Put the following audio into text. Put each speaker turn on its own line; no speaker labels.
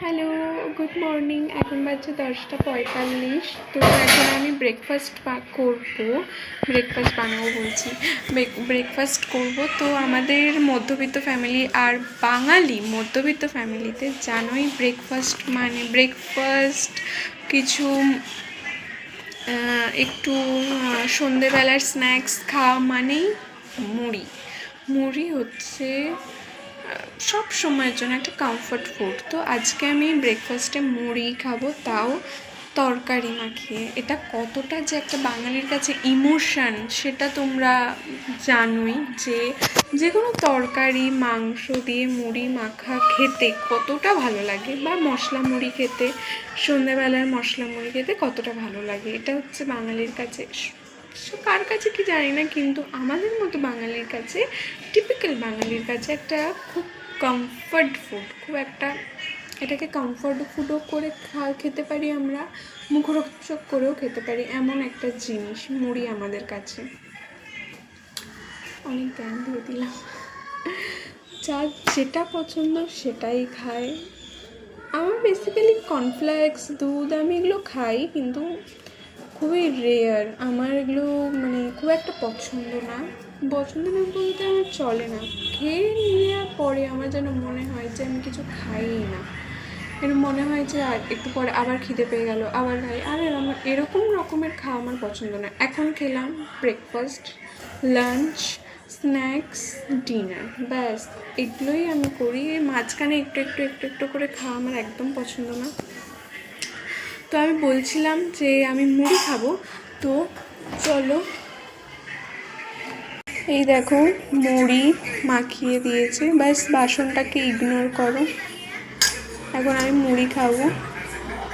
Hello, good morning. এখন বাজছে 10টা 45। তো এখন আমি ব্রেকফাস্ট বানাবো বলছি, ব্রেকফাস্ট করব। তো আমাদের মধ্যবিত্ত ফ্যামিলি আর বাঙালি মধ্যবিত্ত ফ্যামিলিতে জানোই ব্রেকফাস্ট কিছু একটু সন্ধেবেলার স্ন্যাক্স খাওয়া মানেই মুড়ি। মুড়ি হচ্ছে সব সময়ের জন্য একটা কমফর্ট ফুড। তো আজকে আমি ব্রেকফাস্টে মুড়ি খাবো, তাও তরকারি মাখিয়ে। এটা কতটা যে একটা বাঙালির কাছে ইমোশন সেটা তোমরা জানোই, যে কোনো তরকারি মাংস দিয়ে মুড়ি মাখা খেতে কতটা ভালো লাগে, বা মশলা মুড়ি খেতে, সন্ধ্যেবেলার মশলা মুড়ি খেতে কতটা ভালো লাগে। এটা হচ্ছে বাঙালির কাছে, কার কাছে কি জানি না, কিন্তু আমাদের মতো বাঙালির কাছে, টিপিক্যাল বাঙালির কাছে একটা খুব কমফর্ট ফুড, এটাকে কমফর্ট ফুডও করে খেতে পারি আমরা, মুখরোচক করেও খেতে পারি, এমন একটা জিনিস মুড়ি আমাদের কাছে। অনেক জ্ঞান দিয়ে দিলাম। যার যেটা পছন্দ সেটাই খায়। আমার বেসিক্যালি কর্নফ্লেক্স, দুধ, আমি এগুলো খাই, কিন্তু খুবই রেয়ার। আমার এগুলো খুব একটা পছন্দ না বলতে আমার চলে না। খেয়ে নেওয়ার পরে আমার যেন মনে হয় যে আমি কিছু খাই না, এর মনে হয় যে আর একটু পরে আবার খিদে পেয়ে গেল, আবার খাই। আর এরকম রকমের খাওয়া আমার পছন্দ না। এখন খেলাম ব্রেকফাস্ট, লাঞ্চ, স্ন্যাক্স, ডিনার, ব্যাস এগুলোই আমি করি। মাঝখানে একটু করে খাওয়া আমার একদম পছন্দ না। তো আমি বলছিলাম যে আমি মুড়ি খাবো, তো চলো। এই দেখো মুড়ি মাখিয়ে দিয়েছে, ব্যাস বাসনটাকে ইগনোর করো। এখন আমি মুড়ি খাবো।